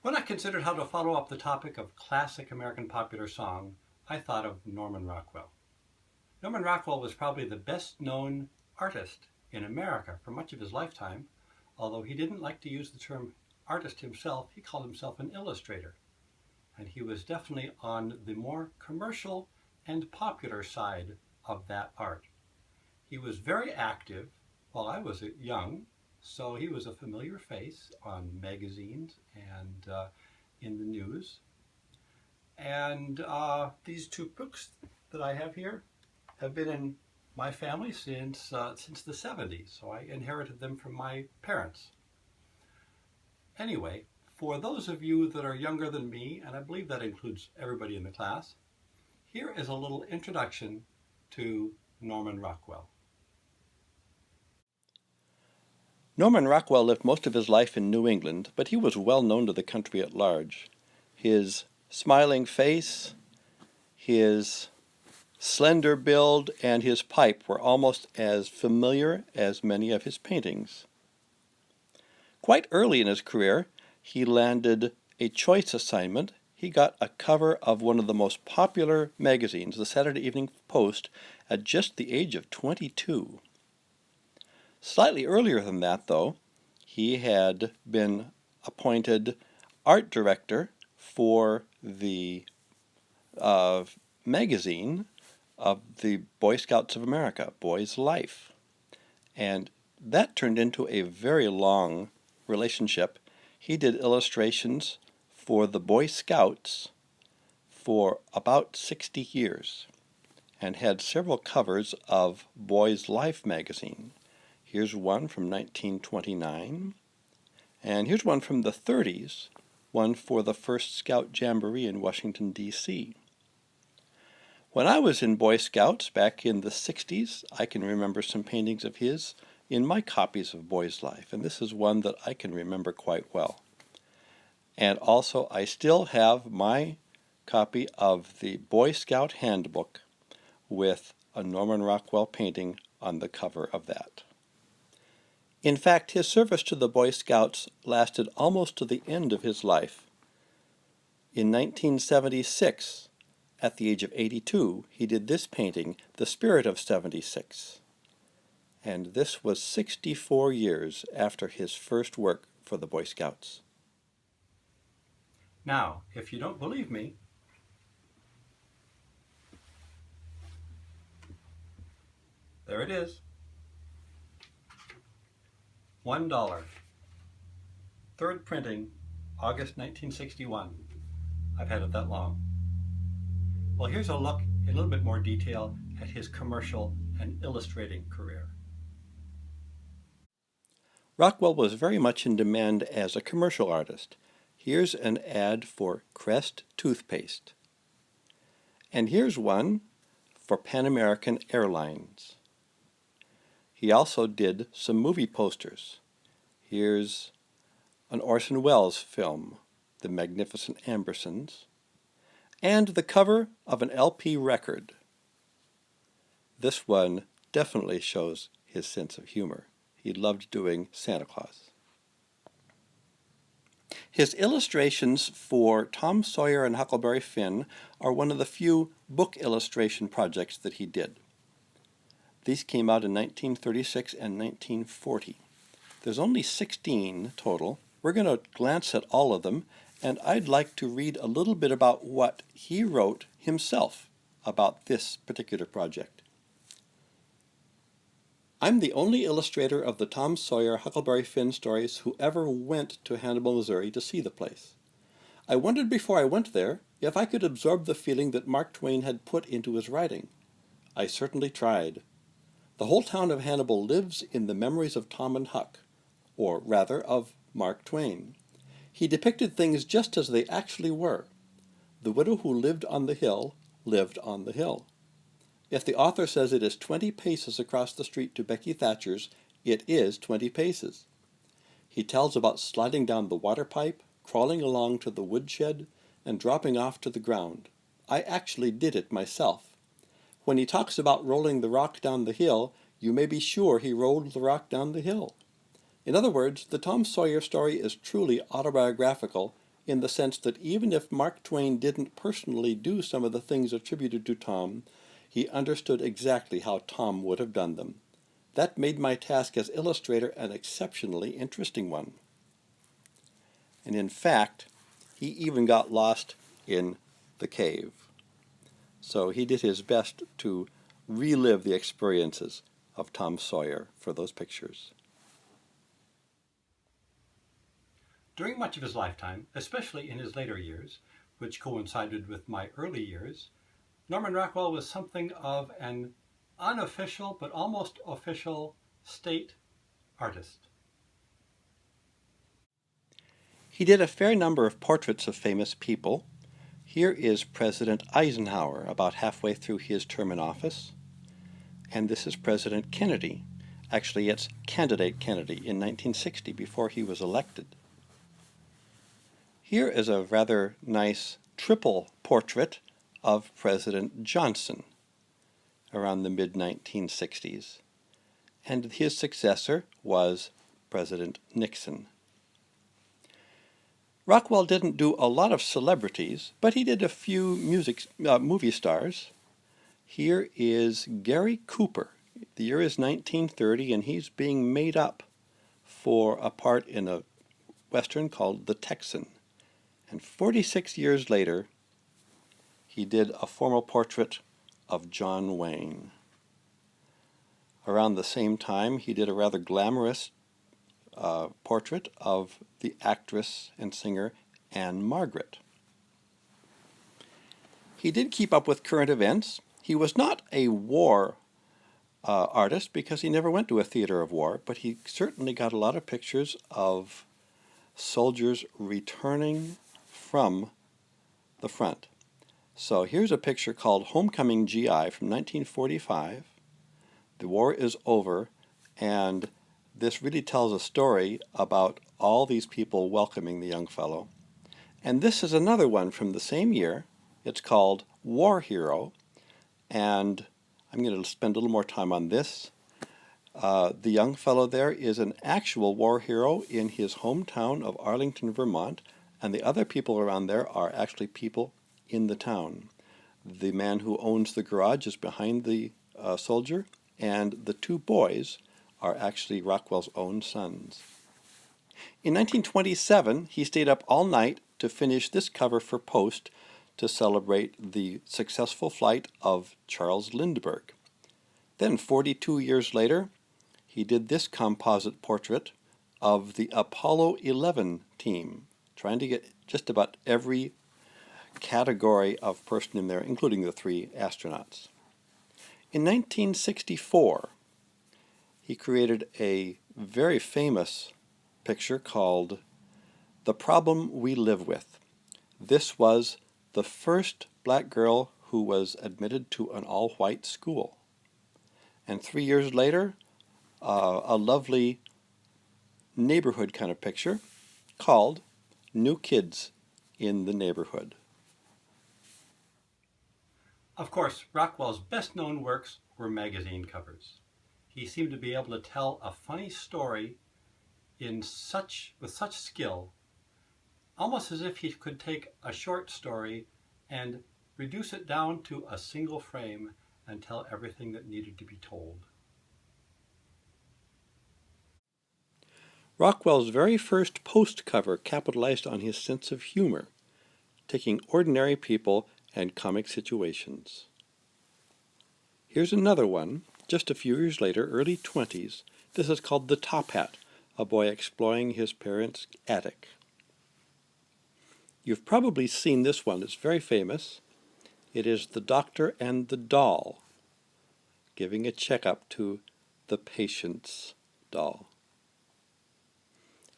When I considered how to follow up the topic of classic American popular song, I thought of Norman Rockwell. Norman Rockwell was probably the best known artist in America for much of his lifetime, although he didn't like to use the term artist himself. He called himself an illustrator, and he was definitely on the more commercial and popular side of that art. He was very active while I was young, so he was a familiar face on magazines and in the news. And these two books that I have here have been in my family since the 70s, so I inherited them from my parents. Anyway, for those of you that are younger than me, and I believe that includes everybody in the class, here is a little introduction to Norman Rockwell. Norman Rockwell lived most of his life in New England, but he was well known to the country at large. His smiling face, his slender build, and his pipe were almost as familiar as many of his paintings. Quite early in his career, he landed a choice assignment. He got a cover of one of the most popular magazines, the Saturday Evening Post, at just the age of 22. Slightly earlier than that, though, he had been appointed art director for the magazine of the Boy Scouts of America, Boy's Life. And that turned into a very long relationship. He did illustrations for the Boy Scouts for about 60 years and had several covers of Boy's Life magazine. Here's one from 1929, and here's one from the 30s, one for the first Scout Jamboree in Washington, D.C. When I was in Boy Scouts back in the 60s, I can remember some paintings of his in my copies of Boy's Life, and this is one that I can remember quite well. And also, I still have my copy of the Boy Scout Handbook with a Norman Rockwell painting on the cover of that. In fact, his service to the Boy Scouts lasted almost to the end of his life. In 1976, at the age of 82, he did this painting, The Spirit of 76. And this was 64 years after his first work for the Boy Scouts. Now, if you don't believe me, there it is. $1. Third printing, August 1961. I've had it that long. Well, here's a look in a little bit more detail at his commercial and illustrating career. Rockwell was very much in demand as a commercial artist. Here's an ad for Crest toothpaste. And here's one for Pan American Airlines. He also did some movie posters. Here's an Orson Welles film, The Magnificent Ambersons, and the cover of an LP record. This one definitely shows his sense of humor. He loved doing Santa Claus. His illustrations for Tom Sawyer and Huckleberry Finn are one of the few book illustration projects that he did. These came out in 1936 and 1940. There's only 16 total. We're going to glance at all of them, and I'd like to read a little bit about what he wrote himself about this particular project. I'm the only illustrator of the Tom Sawyer Huckleberry Finn stories who ever went to Hannibal, Missouri to see the place. I wondered before I went there if I could absorb the feeling that Mark Twain had put into his writing. I certainly tried. The whole town of Hannibal lives in the memories of Tom and Huck, or rather of Mark Twain. He depicted things just as they actually were. The widow who lived on the hill lived on the hill. If the author says it is 20 paces across the street to Becky Thatcher's, it is 20 paces. He tells about sliding down the water pipe, crawling along to the woodshed, and dropping off to the ground. I actually did it myself. When he talks about rolling the rock down the hill, you may be sure he rolled the rock down the hill. In other words, the Tom Sawyer story is truly autobiographical in the sense that even if Mark Twain didn't personally do some of the things attributed to Tom, he understood exactly how Tom would have done them. That made my task as illustrator an exceptionally interesting one. And in fact, he even got lost in the cave. So he did his best to relive the experiences of Tom Sawyer for those pictures. During much of his lifetime, especially in his later years, which coincided with my early years, Norman Rockwell was something of an unofficial but almost official state artist. He did a fair number of portraits of famous people. Here is President Eisenhower about halfway through his term in office, and this is President Kennedy. Actually, it's candidate Kennedy in 1960 before he was elected. Here is a rather nice triple portrait of President Johnson around the mid-1960s, and his successor was President Nixon. Rockwell didn't do a lot of celebrities, but he did a few movie stars. Here is Gary Cooper. The year is 1930, and he's being made up for a part in a Western called The Texan. And 46 years later, he did a formal portrait of John Wayne. Around the same time, he did a rather glamorous portrait of the actress and singer Anne Margaret. He did keep up with current events. He was not a war artist because he never went to a theater of war, but he certainly got a lot of pictures of soldiers returning from the front. So here's a picture called Homecoming GI from 1945. The war is over, and this really tells a story about all these people welcoming the young fellow. And this is another one from the same year. It's called War Hero, and I'm going to spend a little more time on this. The young fellow there is an actual war hero in his hometown of Arlington, Vermont, and the other people around there are actually people in the town. The man who owns the garage is behind the soldier, and the two boys are actually Rockwell's own sons. In 1927, he stayed up all night to finish this cover for Post to celebrate the successful flight of Charles Lindbergh. Then, 42 years later, he did this composite portrait of the Apollo 11 team, trying to get just about every category of person in there, including the three astronauts. In 1964, he created a very famous picture called The Problem We Live With. This was the first black girl who was admitted to an all-white school. And 3 years later, a lovely neighborhood kind of picture called New Kids in the Neighborhood. Of course, Rockwell's best-known works were magazine covers. He seemed to be able to tell a funny story with such skill, almost as if he could take a short story and reduce it down to a single frame and tell everything that needed to be told. Rockwell's very first Post cover capitalized on his sense of humor, taking ordinary people and comic situations. Here's another one, just a few years later, early 20s. This is called The Top Hat, a boy exploring his parents' attic. You've probably seen this one. It's very famous. It is the doctor and the doll giving a checkup to the patient's doll.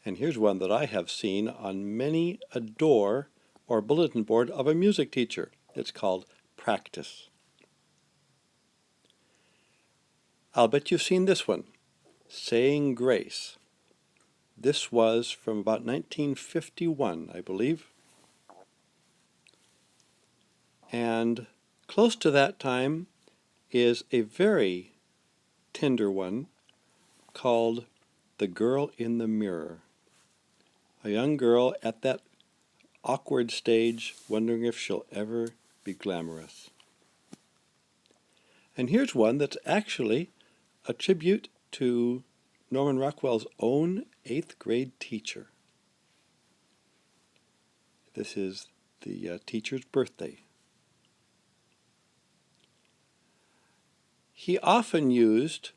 And here's one that I have seen on many a door or bulletin board of a music teacher. It's called Practice. I'll bet you've seen this one, Saying Grace. This was from about 1951, I believe. And close to that time is a very tender one called The Girl in the Mirror. A young girl at that awkward stage, wondering if she'll ever be glamorous. And here's one that's actually a tribute to Norman Rockwell's own 8th grade teacher. This is the teacher's birthday. He often used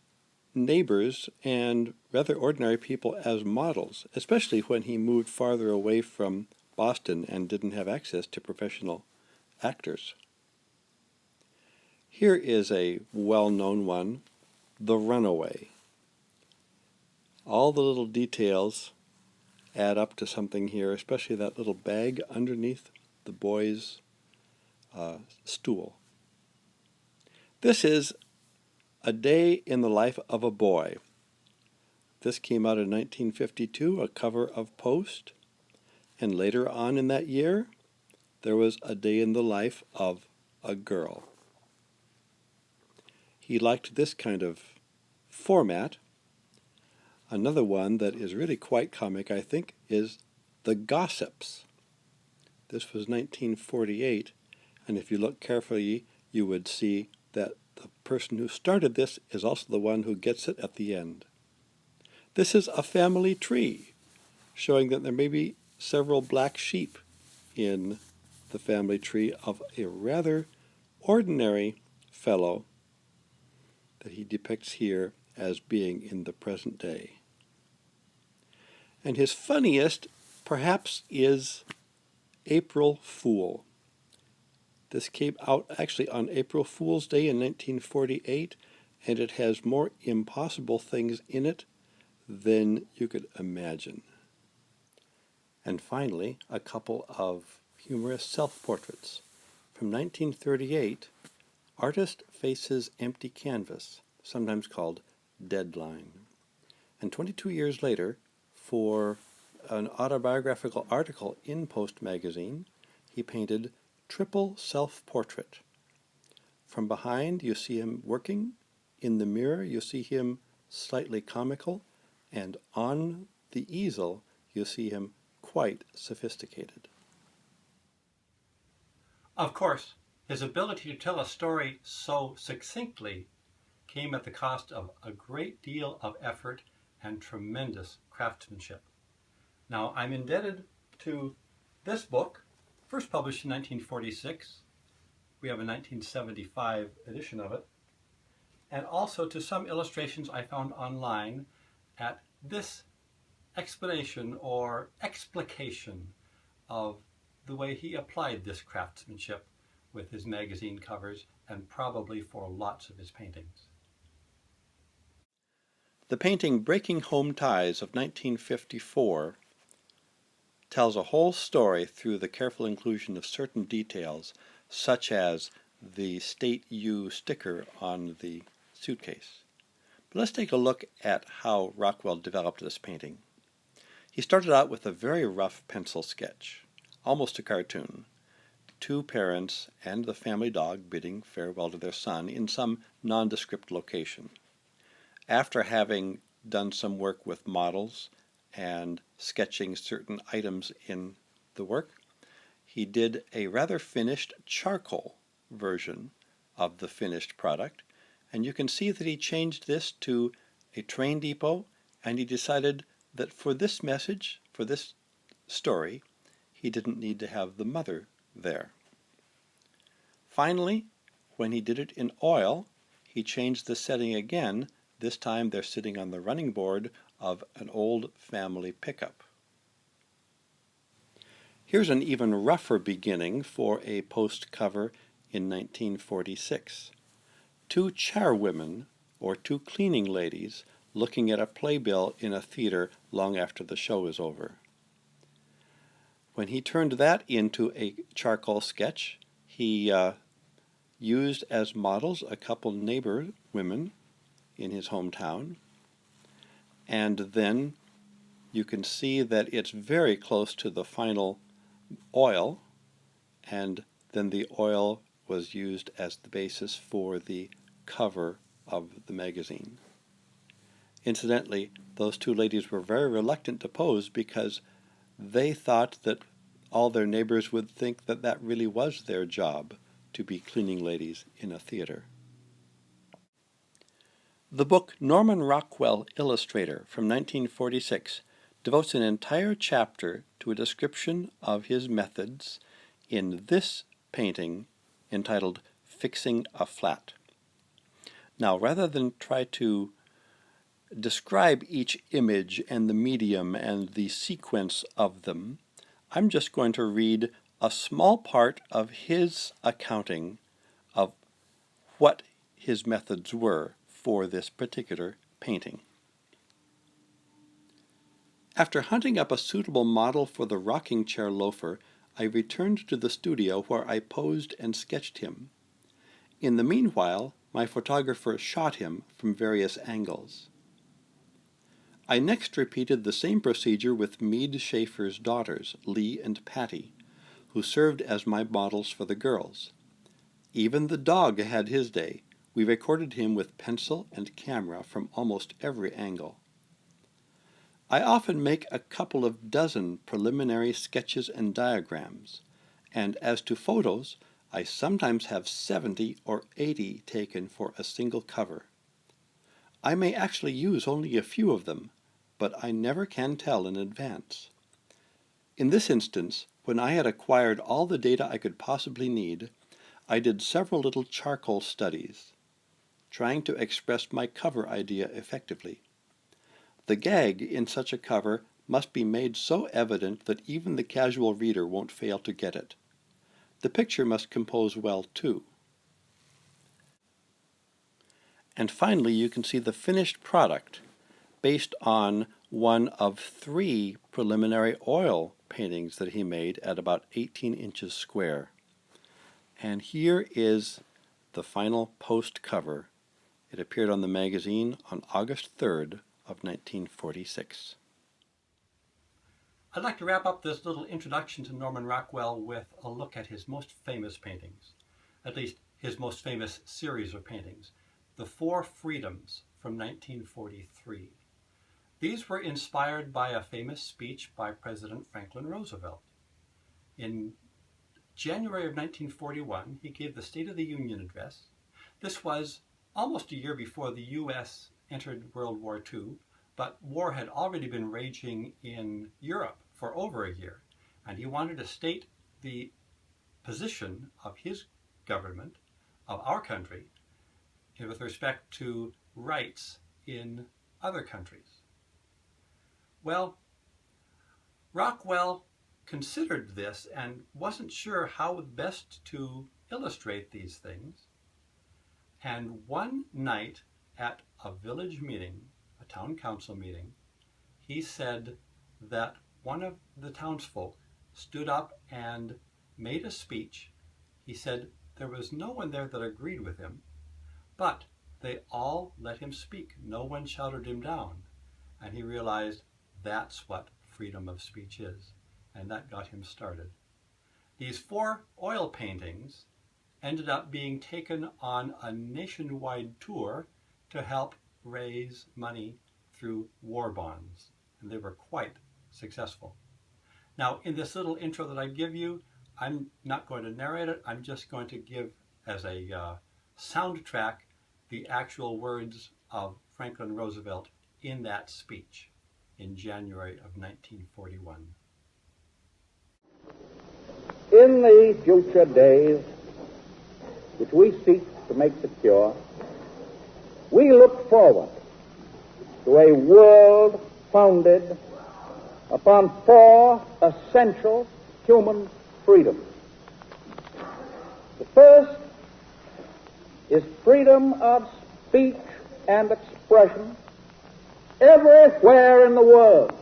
neighbors and rather ordinary people as models, especially when he moved farther away from Boston and didn't have access to professional actors. Here is a well-known one, The Runaway. All the little details add up to something here, especially that little bag underneath the boy's stool. This is A Day in the Life of a Boy. This came out in 1952, a cover of Post, and later on in that year, there was A Day in the Life of a Girl. He liked this kind of format. Another one that is really quite comic, I think, is The Gossips. This was 1948, and if you look carefully, you would see that the person who started this is also the one who gets it at the end. This is a family tree, showing that there may be several black sheep in the family tree of a rather ordinary fellow that he depicts here as being in the present day. And his funniest, perhaps, is April Fool. This came out actually on April Fool's Day in 1948, and it has more impossible things in it than you could imagine. And finally, a couple of humorous self-portraits. From 1938, Artist Faces Empty Canvas, sometimes called Deadline. And 22 years later, for an autobiographical article in Post magazine, he painted Triple Self-Portrait. From behind, you see him working. In the mirror, you see him slightly comical. And on the easel, you see him quite sophisticated. Of course, his ability to tell a story so succinctly came at the cost of a great deal of effort and tremendous craftsmanship. Now, I'm indebted to this book, first published in 1946. We have a 1975 edition of it. And also to some illustrations I found online at this explanation or explication of the way he applied this craftsmanship with his magazine covers and probably for lots of his paintings. The painting Breaking Home Ties of 1954 tells a whole story through the careful inclusion of certain details, such as the State U sticker on the suitcase. But let's take a look at how Rockwell developed this painting. He started out with a very rough pencil sketch, almost a cartoon. Two parents and the family dog bidding farewell to their son in some nondescript location. After having done some work with models and sketching certain items in the work, he did a rather finished charcoal version of the finished product, and you can see that he changed this to a train depot, and he decided that for this message, for this story, he didn't need to have the mother there. Finally, when he did it in oil, he changed the setting again. This time they're sitting on the running board of an old family pickup. Here's an even rougher beginning for a Post cover in 1946. Two charwomen, or two cleaning ladies, looking at a playbill in a theater long after the show is over. When he turned that into a charcoal sketch, he used as models a couple neighbor women in his hometown, and then you can see that it's very close to the final oil, and then the oil was used as the basis for the cover of the magazine. Incidentally, those two ladies were very reluctant to pose because they thought that all their neighbors would think that that really was their job, to be cleaning ladies in a theater. The book Norman Rockwell, Illustrator from 1946 devotes an entire chapter to a description of his methods in this painting entitled Fixing a Flat. Now, rather than try to describe each image and the medium and the sequence of them, I'm just going to read a small part of his accounting of what his methods were for this particular painting. After hunting up a suitable model for the rocking chair loafer, I returned to the studio where I posed and sketched him. In the meanwhile, my photographer shot him from various angles. I next repeated the same procedure with Meade Schaefer's daughters, Lee and Patty, who served as my models for the girls. Even the dog had his day. We recorded him with pencil and camera from almost every angle. I often make a couple of dozen preliminary sketches and diagrams, and as to photos, I sometimes have 70 or 80 taken for a single cover. I may actually use only a few of them, but I never can tell in advance. In this instance, when I had acquired all the data I could possibly need, I did several little charcoal studies, trying to express my cover idea effectively. The gag in such a cover must be made so evident that even the casual reader won't fail to get it. The picture must compose well, too. And finally, you can see the finished product based on one of 3 preliminary oil paintings that he made at about 18 inches square. And here is the final post cover. It appeared on the magazine on August 3rd of 1946. I'd like to wrap up this little introduction to Norman Rockwell with a look at his most famous paintings, at least his most famous series of paintings, the 4 Freedoms from 1943. These were inspired by a famous speech by President Franklin Roosevelt. In January of 1941, he gave the State of the Union address. This was almost a year before the U.S. entered World War II, but war had already been raging in Europe for over a year, and he wanted to state the position of his government, of our country, with respect to rights in other countries. Well, Rockwell considered this and wasn't sure how best to illustrate these things. And one night at a village meeting, a town council meeting, he said that one of the townsfolk stood up and made a speech. He said there was no one there that agreed with him, but they all let him speak. No one shouted him down. And he realized that's what freedom of speech is. And that got him started. These 4 oil paintings ended up being taken on a nationwide tour to help raise money through war bonds. And they were quite successful. Now, in this little intro that I give you, I'm not going to narrate it. I'm just going to give as a soundtrack the actual words of Franklin Roosevelt in that speech in January of 1941. In the future days, which we seek to make secure, we look forward to a world founded upon 4 essential human freedoms. The first is freedom of speech and expression everywhere in the world.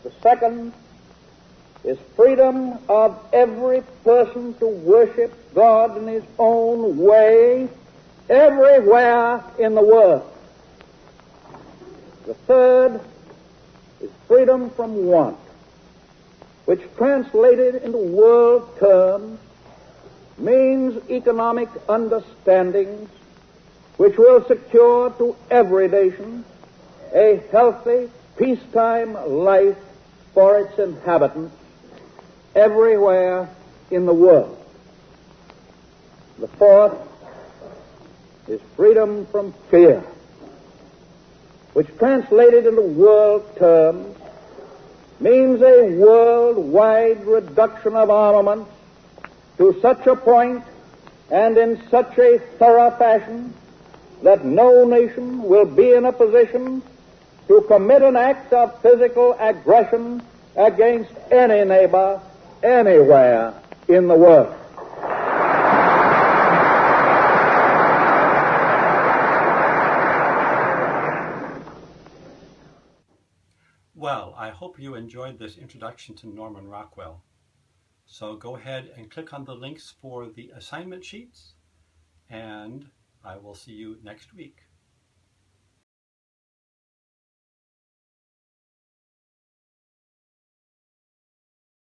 The second is freedom of every person to worship God in his own way everywhere in the world. The third is freedom from want, which translated into world terms means economic understandings which will secure to every nation a healthy, peacetime life for its inhabitants everywhere in the world. The fourth is freedom from fear, which translated into world terms means a worldwide reduction of armaments to such a point and in such a thorough fashion that no nation will be in a position to commit an act of physical aggression against any neighbor anywhere in the world. Well, I hope you enjoyed this introduction to Norman Rockwell. So go ahead and click on the links for the assignment sheets, and I will see you next week.